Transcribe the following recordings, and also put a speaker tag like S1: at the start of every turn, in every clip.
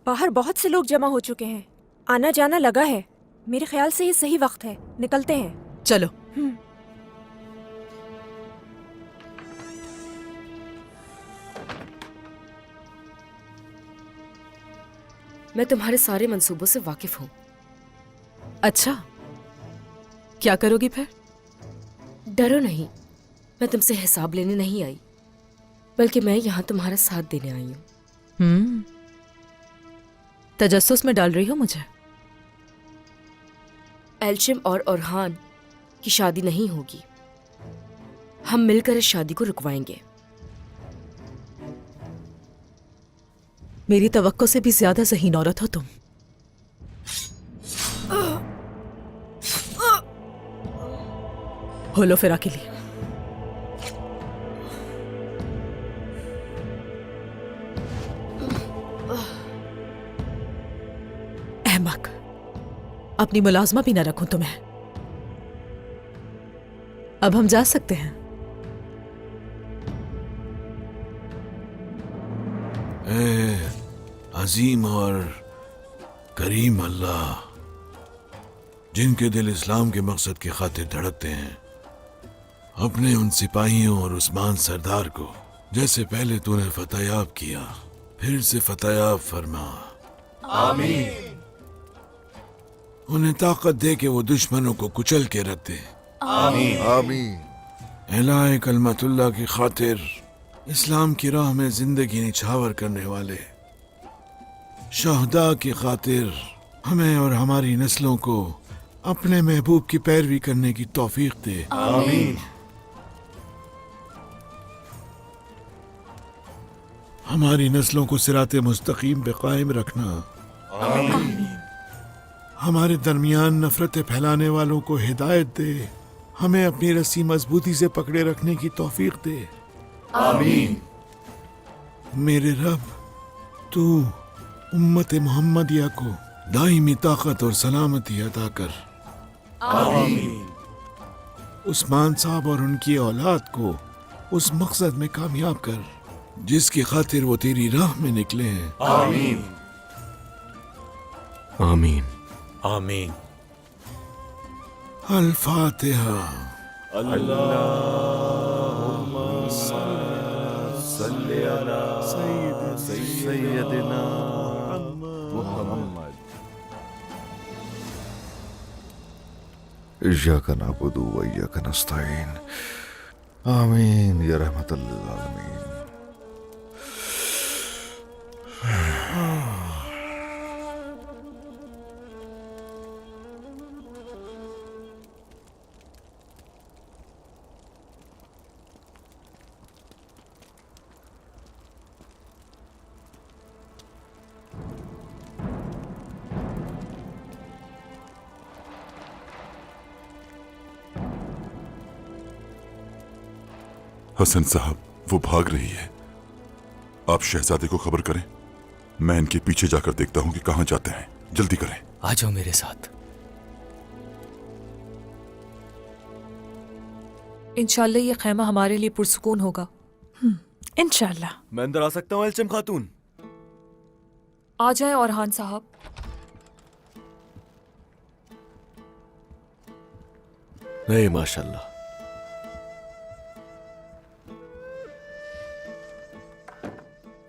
S1: बाहर बहुत से लोग जमा हो चुके हैं, आना जाना लगा है। मेरे ख्याल से ये सही वक्त है, निकलते हैं।
S2: चलो।
S3: मैं तुम्हारे सारे मंसूबों से वाकिफ हूँ।
S2: अच्छा, क्या करोगी फिर?
S3: डरो नहीं, मैं तुमसे हिसाब लेने नहीं आई, बल्कि मैं यहाँ तुम्हारा साथ देने आई हूँ।
S2: तजस्सुस में डाल रही हो मुझे?
S3: एल्शिम और ओरहान की शादी नहीं होगी। हम मिलकर इस शादी को रुकवाएंगे।
S2: मेरी तवक्को से भी ज्यादा ज़हीन औरत हो तुम। होलो फिरा के लिए। अहमक, अपनी मुलाजमा भी न रखूं तुम्हें। अब हम जा सकते हैं।
S4: ए अजीम और करीम अल्लाह, जिनके दिल इस्लाम के मकसद की खातिर धड़कते हैं, अपने उन सिपाहियों और उस्मान सरदार को जैसे पहले तूने फतेयाब किया, फिर से फतेयाब फरमा। आमीन। उन्हें ताकत दे के वो दुश्मनों को कुचल के रख दे।
S5: आमीन आमीन।
S4: एलाए कलमतुल्लाह की खातिर इस्लाम की राह में जिंदगी निछावर करने वाले शहदा की खातिर हमें और हमारी नस्लों को अपने महबूब की पैरवी करने की तौफीक दे।
S5: आमीन।
S4: हमारी नस्लों को सिराते मुस्तकीम पे कायम रखना।
S5: आमीन।
S4: हमारे दरमियान नफरतें फैलाने वालों को हिदायत दे। हमें अपनी रस्सी मजबूती से पकड़े रखने की तौफीक दे।
S5: आमीन।
S4: मेरे रब, तू उम्मत मोहम्मदिया को दाईमी ताकत और सलामती अता कर।
S5: आमीन।
S4: उस्मान साहब और उनकी औलाद को उस मकसद में कामयाब कर जिसकी खातिर वो तेरी राह में निकले हैं।
S5: आमीन।
S6: आमीन।
S7: आमीन।
S4: अल फातिहा।
S5: सल्ले अला सय्यदिना मुहम्मद। इय्याका नअबुदु व इय्याका नस्तईन। आमीन या रहमतल लिल आलमीन।
S6: हसन साहब, वो भाग रही है। आप शहजादे को खबर करें। मैं इनके पीछे जाकर देखता हूं कि कहां जाते हैं। जल्दी करें।
S7: आ जाओ मेरे साथ।
S2: इंशाल्लाह ये खैमा हमारे लिए पुरसुकून होगा।
S8: इंशाल्लाह।
S7: मैं अंदर आ सकता हूँ एल्शिम खातून?
S2: आ जाए ओरहान साहब।
S7: नहीं, माशाल्लाह।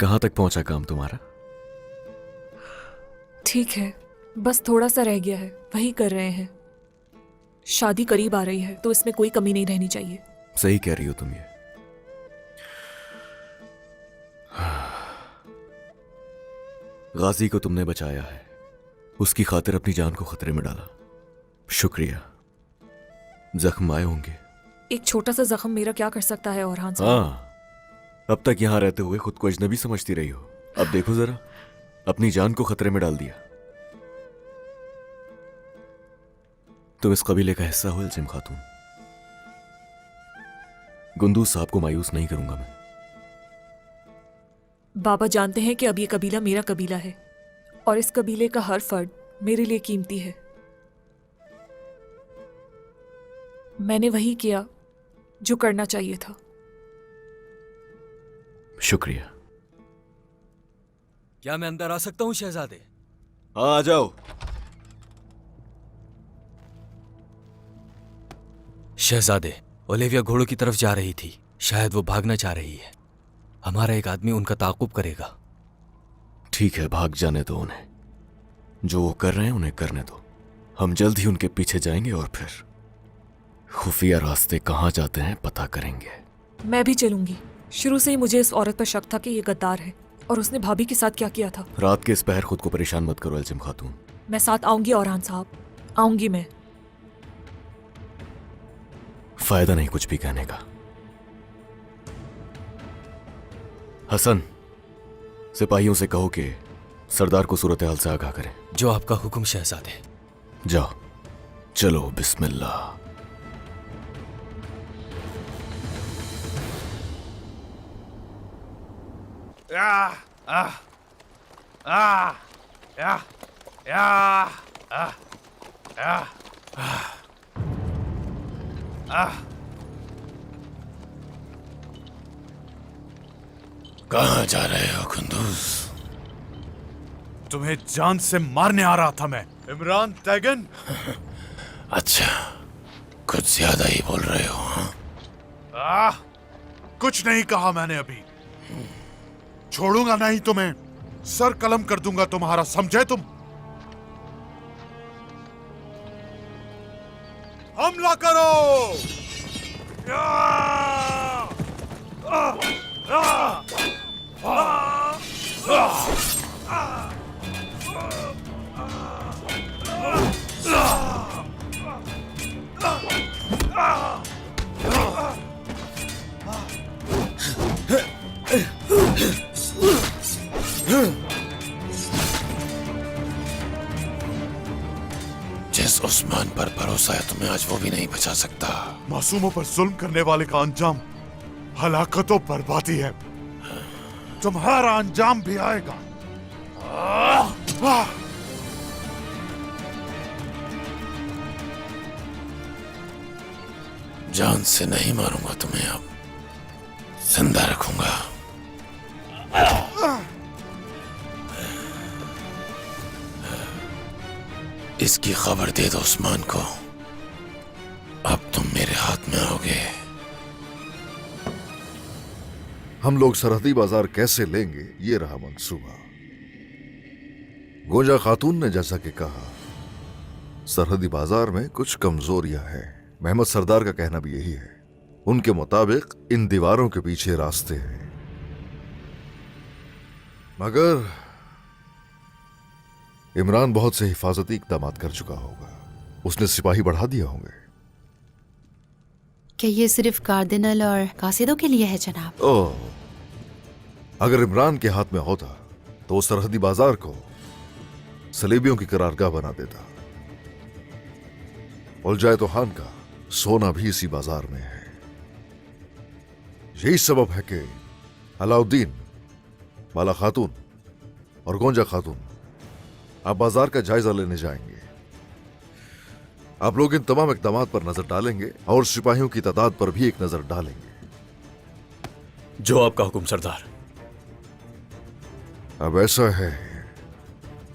S7: कहां तक पहुंचा काम तुम्हारा?
S2: ठीक है, बस थोड़ा सा रह गया है, वही कर रहे हैं। शादी करीब आ रही है तो इसमें कोई कमी नहीं रहनी चाहिए।
S7: सही कह रही हो तुम। ये गाजी को तुमने बचाया है, उसकी खातिर अपनी जान को खतरे में डाला। शुक्रिया। जख्म आए होंगे।
S2: एक छोटा सा जख्म मेरा क्या कर सकता है ओरहान साहब?
S7: हाँ, अब तक यहां रहते हुए खुद को अजनबी समझती रही हो। अब देखो जरा, अपनी जान को खतरे में डाल दिया। तुम इस कबीले का हिस्सा हो एल्शिम खातून। गुंदूज साहब को मायूस नहीं करूंगा मैं।
S2: बाबा जानते हैं कि अब ये कबीला मेरा कबीला है और इस कबीले का हर फर्द मेरे लिए कीमती है। मैंने वही किया जो करना चाहिए था।
S7: शुक्रिया।
S9: क्या मैं अंदर आ सकता हूँ शहजादे?
S7: हाँ, आ जाओ।
S9: शहजादे, ओलिविया घोड़ों की तरफ जा रही थी। शायद वो भागना चाह रही है। हमारा एक आदमी उनका ताकुब करेगा।
S7: ठीक है, भाग जाने दो उन्हें। जो वो कर रहे हैं उन्हें करने दो। हम जल्द ही उनके पीछे जाएंगे और फिर खुफिया रास्ते कहाँ जाते हैं पता करेंगे।
S2: मैं भी चलूंगी। शुरू से ही मुझे इस औरत पर शक था कि ये गद्दार है, और उसने भाभी के साथ क्या किया था।
S7: रात के इस पहर खुद को परेशान मत करो एल्चिम खातून।
S2: मैं साथ आऊंगी औरहान साहब, आऊंगी मैं।
S7: फायदा नहीं कुछ भी कहने का। हसन, सिपाहियों से कहो कि सरदार को सूरत हाल से आगाह करें।
S9: जो आपका हुक्म शहजादे।
S7: जाओ, चलो बिस्मिल्लाह।
S4: कहाँ जा रहे हो कुंदूज?
S10: तुम्हें जान से मारने आ रहा था मैं, इमरान तैगन।
S4: अच्छा, कुछ ज्यादा ही बोल रहे हो। हाँ?
S10: कुछ नहीं कहा मैंने अभी। छोड़ूंगा नहीं तुम्हें, सर कलम कर दूंगा तुम्हारा, समझे तुम? हमला करो!
S4: जिस उस्मान पर भरोसा है तुम्हें आज वो भी नहीं बचा सकता।
S10: मासूमों पर जुल्म करने वाले का अंजाम हलाकत और बर्बादी है। तुम्हारा अंजाम भी आएगा।
S4: जान से नहीं मारूंगा तुम्हें, अब जिंदा रखूंगा। इसकी खबर दे दो उस्मान को, अब तुम मेरे हाथ में आओगे।
S5: हम लोग सरहदी बाजार कैसे लेंगे, ये रहा मंसूबा। गोंजा खातून ने जैसा कि कहा, सरहदी बाजार में कुछ कमजोरियां हैं। महमद सरदार का कहना भी यही है। उनके मुताबिक इन दीवारों के पीछे रास्ते हैं, मगर इमरान बहुत से हिफाजती इकदामात कर चुका होगा। उसने सिपाही बढ़ा दिए होंगे।
S11: क्या ये सिर्फ कार्डिनल और कासिदों के लिए है जनाब?
S5: ओह, अगर इमरान के हाथ में होता तो वो सरहदी बाजार को सलीबियों की करारगाह बना देता। उलजाए तो खान का सोना भी इसी बाजार में है। यही सबब है कि अलाउद्दीन, माला खातून और गोंजा खातून आप बाजार का जायजा लेने जाएंगे। आप लोग इन तमाम इकदामात पर नजर डालेंगे और सिपाहियों की तादाद पर भी एक नजर डालेंगे।
S9: जो आपका हुक्म सरदार।
S5: अब ऐसा है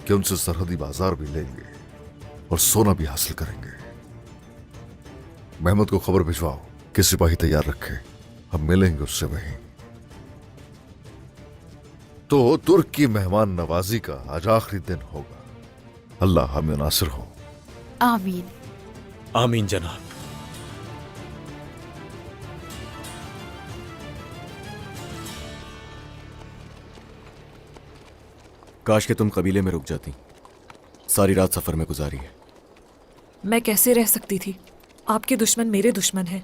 S5: कि उनसे सरहदी बाजार भी लेंगे और सोना भी हासिल करेंगे। महमूद को खबर भिजवाओ कि सिपाही तैयार रखे, हम मिलेंगे उससे वहीं। तो तुर्क की मेहमान नवाजी का आज आखिरी दिन होगा। अल्लाह हमें नासिर हो।
S11: आमीन।
S9: आमीन जनाब।
S7: काश के तुम कबीले में रुक जाती। सारी रात सफर में गुजारी है।
S2: मैं कैसे रह सकती थी? आपके दुश्मन मेरे दुश्मन हैं।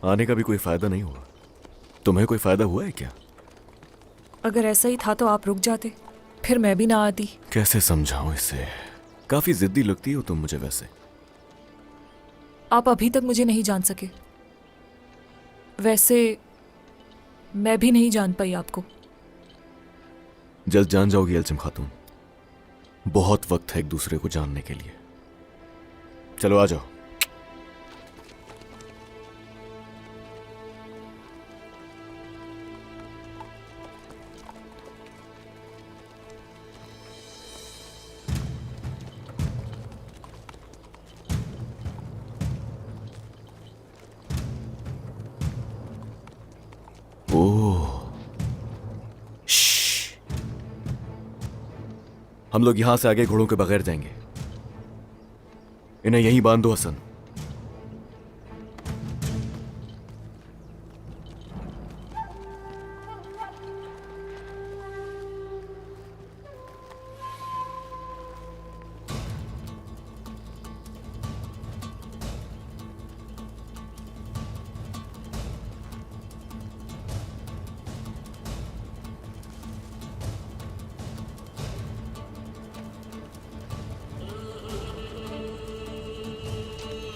S7: आने का भी कोई फायदा नहीं हुआ। तुम्हें कोई फायदा हुआ है क्या?
S2: अगर ऐसा ही था तो आप रुक जाते, फिर मैं भी ना आती।
S7: कैसे समझाऊं इसे? काफी जिद्दी लगती हो तुम मुझे वैसे।
S2: आप अभी तक मुझे नहीं जान सके। वैसे मैं भी नहीं जान पाई आपको।
S7: जल्द जान जाओगी एल्चिम खातून। बहुत वक्त है एक दूसरे को जानने के लिए। चलो आ जाओ। हम लोग यहां से आगे घोड़ों के बगैर जाएंगे। इन्हें यहीं बांध दो हसन।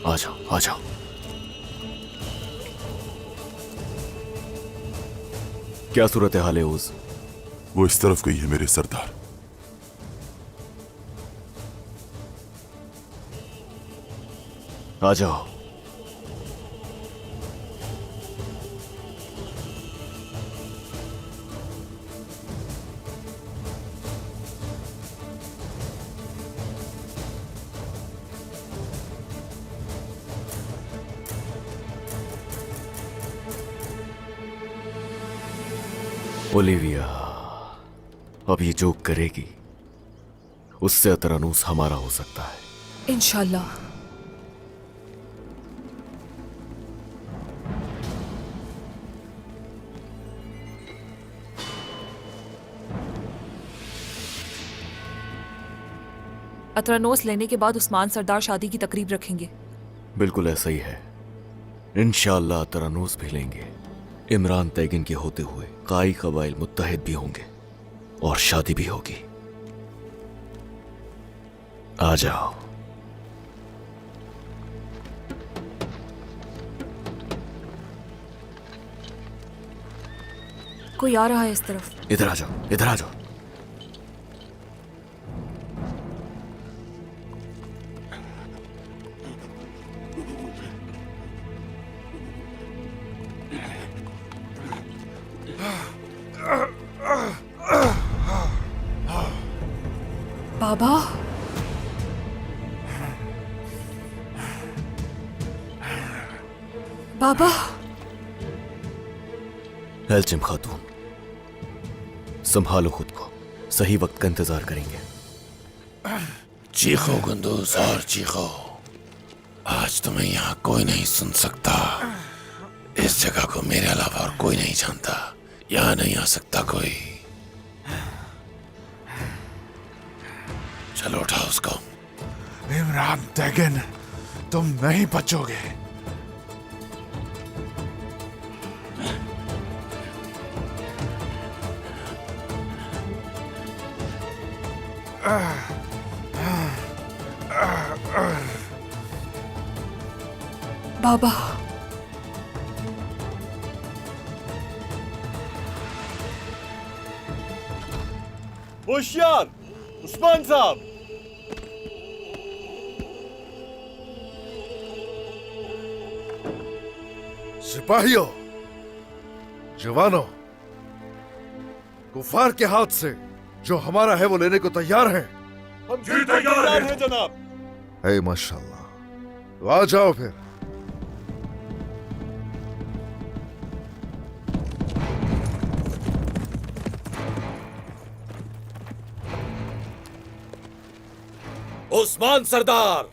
S7: आ जाओ, आ जाओ। क्या सूरत हाल है उस?
S6: वो इस तरफ गई है मेरे सरदार।
S7: आ जाओ। ओलिविया अब ये जो करेगी उससे अतरानूस हमारा हो सकता है।
S2: इंशाल्लाह। अतरानोस लेने के बाद उस्मान सरदार शादी की तकरीब रखेंगे।
S7: बिल्कुल ऐसा ही है। इंशाअल्लाह अतरानूस भी लेंगे। इमरान तैगिन के होते हुए काई कबाइल मुत्तहिद भी होंगे और शादी भी होगी। आ जाओ।
S2: कोई आ रहा है इस तरफ।
S7: इधर आ जाओ, इधर आ जाओ।
S2: बाबा, बाबा।
S7: एल्चिम खातून, संभालो खुद को। सही वक्त का इंतजार करेंगे।
S4: चीखो गुंदूज और चीखो। आज तुम्हें यहाँ कोई नहीं सुन सकता। इस जगह को मेरे अलावा और कोई नहीं जानता। यहाँ नहीं आ सकता कोई। चलो उठाओ उसको।
S10: इमरान तैगिन, तुम नहीं बचोगे।
S2: बाबा,
S9: होशियार उस्मान साहब।
S5: सिपाहियों, जवानों, कुफार के हाथ से जो हमारा है वो लेने को तैयार है।
S9: हम जी तैयार हैं जनाब।
S5: है माशाल्लाह। तो आ जाओ फिर।
S9: उस्मान सरदार,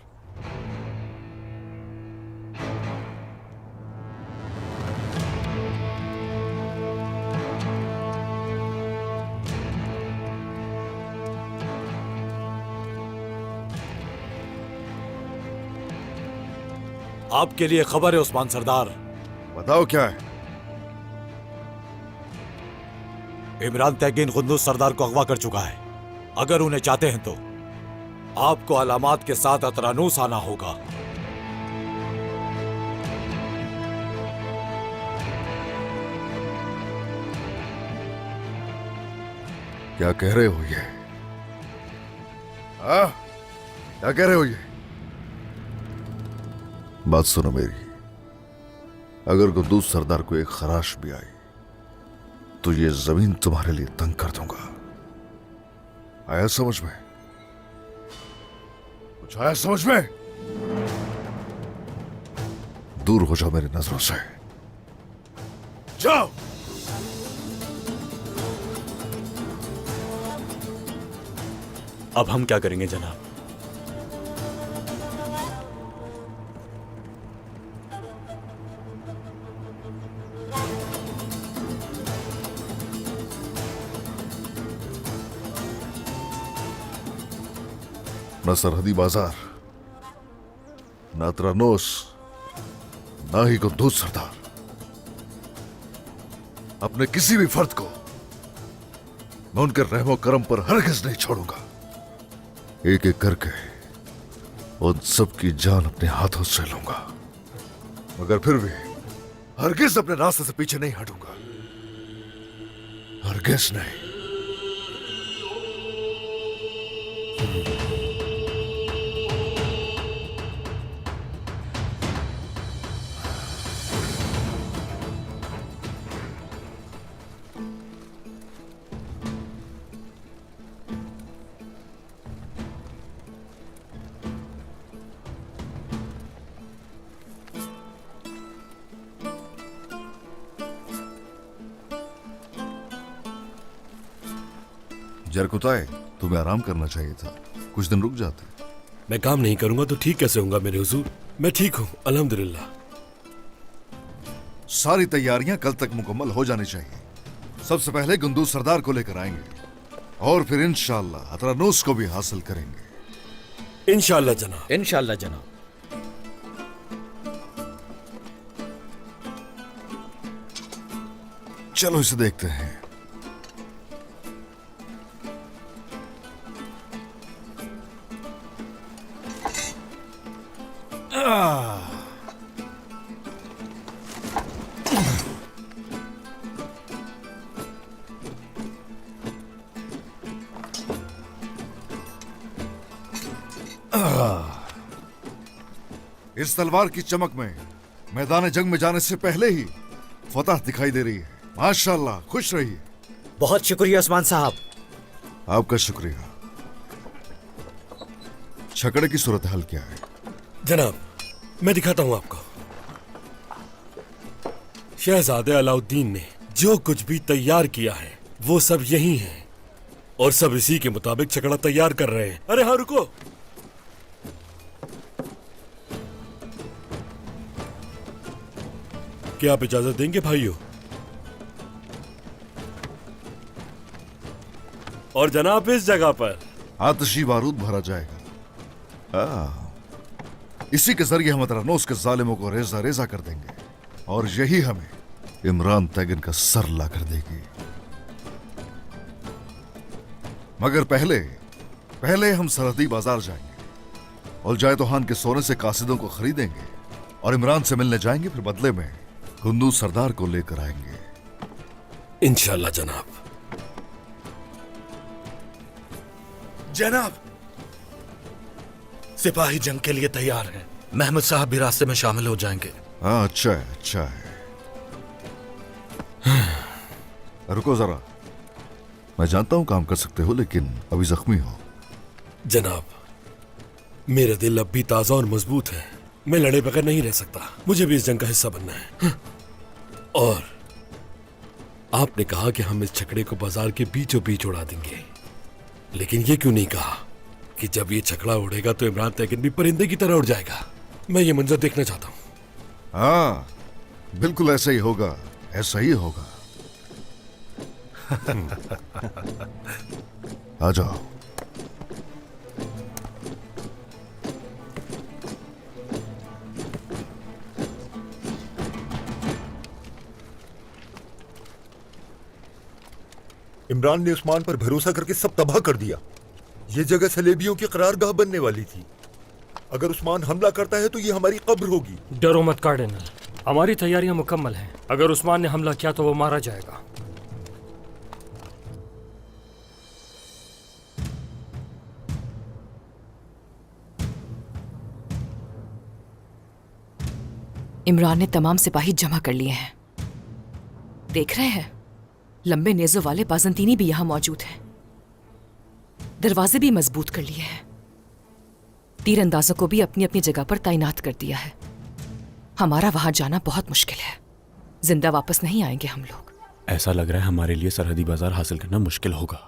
S9: आपके लिए खबर है उस्मान सरदार।
S5: बताओ क्या है।
S9: इमरान तैगिन खुंदूस सरदार को अगवा कर चुका है। अगर उन्हें चाहते हैं तो आपको अलामात के साथ अतरानूस आना होगा।
S5: क्या कह रहे हो ये? क्या कह रहे हो ये? बात सुनो मेरी। अगर कुंदूस सरदार को एक खराश भी आई तो ये जमीन तुम्हारे लिए तंग कर दूंगा। आया समझ में? कुछ आया समझ में? दूर हो जाओ मेरी नजरों से। जाओ।
S12: अब हम क्या करेंगे जनाब?
S5: न सरहदी बाजार, न अतरानोस, न ही कुद्दूस सरदार। अपने किसी भी फर्द को मैं उनके रहमो करम पर हरगिज नहीं छोड़ूंगा। एक एक करके उन सब की जान अपने हाथों से लूंगा, मगर फिर भी हरगिज अपने रास्ते से पीछे नहीं हटूंगा, हरगिज नहीं। जरकुताए, तुम्हें आराम करना चाहिए था, कुछ दिन रुक जाते।
S13: मैं काम नहीं करूंगा तो ठीक कैसे होऊंगा मेरे हुजूर? मैं ठीक हूं अल्हम्दुलिल्लाह।
S5: सारी तैयारियां कल तक मुकम्मल हो जानी चाहिए। सबसे पहले गुंदूस सरदार को लेकर आएंगे और फिर इंशाअल्लाह अतरानूस को भी हासिल करेंगे।
S13: इंशाअल्लाह जनाब।
S12: इंशाअल्लाह जनाब।
S5: चलो इसे देखते हैं। इस तलवार की चमक में मैदान जंग में जाने से पहले ही फतह दिखाई दे रही है। माशाअल्लाह, खुश रहिए।
S12: बहुत शुक्रिया उस्मान साहब।
S5: आपका शुक्रिया। छकड़े की सूरत हाल क्या है?
S13: जनाब, मैं दिखाता हूं आपको। शहजादे अलाउद्दीन ने जो कुछ भी तैयार किया है वो सब यही है और सब इसी के मुताबिक छकड़ा तैयार कर रहे हैं। अरे हाँ, रुको। क्या आप इजाजत देंगे भाइयों? और जनाब, इस जगह पर
S5: आतिशी बारूद भरा जाएगा। इसी के जरिए हम अतरानोस के जालिमों को रेजा रेजा कर देंगे और यही हमें इमरान तैगिन का सर ला कर देगी। मगर पहले हम सरहदी बाजार जाएंगे और जायतोहान के सोने से कासिदों को खरीदेंगे और इमरान से मिलने जाएंगे। फिर बदले में गुंदूस सरदार को लेकर आएंगे
S13: इंशाअल्लाह जनाब।
S14: जनाब, सिपाही जंग के लिए तैयार हैं। महमूद साहब भी रास्ते में शामिल हो जाएंगे।
S5: हाँ, अच्छा है, अच्छा है। रुको जरा, मैं जानता हूं काम कर सकते हो, लेकिन अभी जख्मी हो।
S13: जनाब, मेरा दिल अब भी ताजा और मजबूत है। मैं लड़े बगैर नहीं रह सकता। मुझे भी इस जंग का हिस्सा बनना है। और आपने कहा कि हम इस छकड़े को बाजार के बीचों बीच उड़ा देंगे, लेकिन ये क्यों नहीं कहा कि जब ये छकड़ा उड़ेगा तो इमरान तैगिन भी परिंदे की तरह उड़ जाएगा? मैं ये मंजर देखना चाहता हूं।
S5: हाँ, बिल्कुल ऐसा ही होगा, ऐसा ही होगा। आ जाओ।
S10: इमरान ने उस्मान पर भरोसा करके सब तबाह कर दिया। ये जगह सलेबियों की करारगाह बनने वाली थी। अगर उस्मान हमला करता है तो ये हमारी कब्र होगी।
S15: डरो मत कार्डिनल, हमारी तैयारियां मुकम्मल हैं। अगर उस्मान ने हमला किया तो वो मारा जाएगा।
S2: इमरान ने तमाम सिपाही जमा कर लिए हैं। देख रहे हैं, लंबे नेजों वाले बाजंतीनी भी यहां मौजूद हैं। दरवाजे भी मजबूत कर लिए हैं। तीरंदाजों को भी अपनी अपनी जगह पर तैनात कर दिया है। हमारा वहां जाना बहुत मुश्किल है। जिंदा वापस नहीं आएंगे हम लोग।
S12: ऐसा लग रहा है हमारे लिए सरहदी बाजार हासिल करना मुश्किल होगा।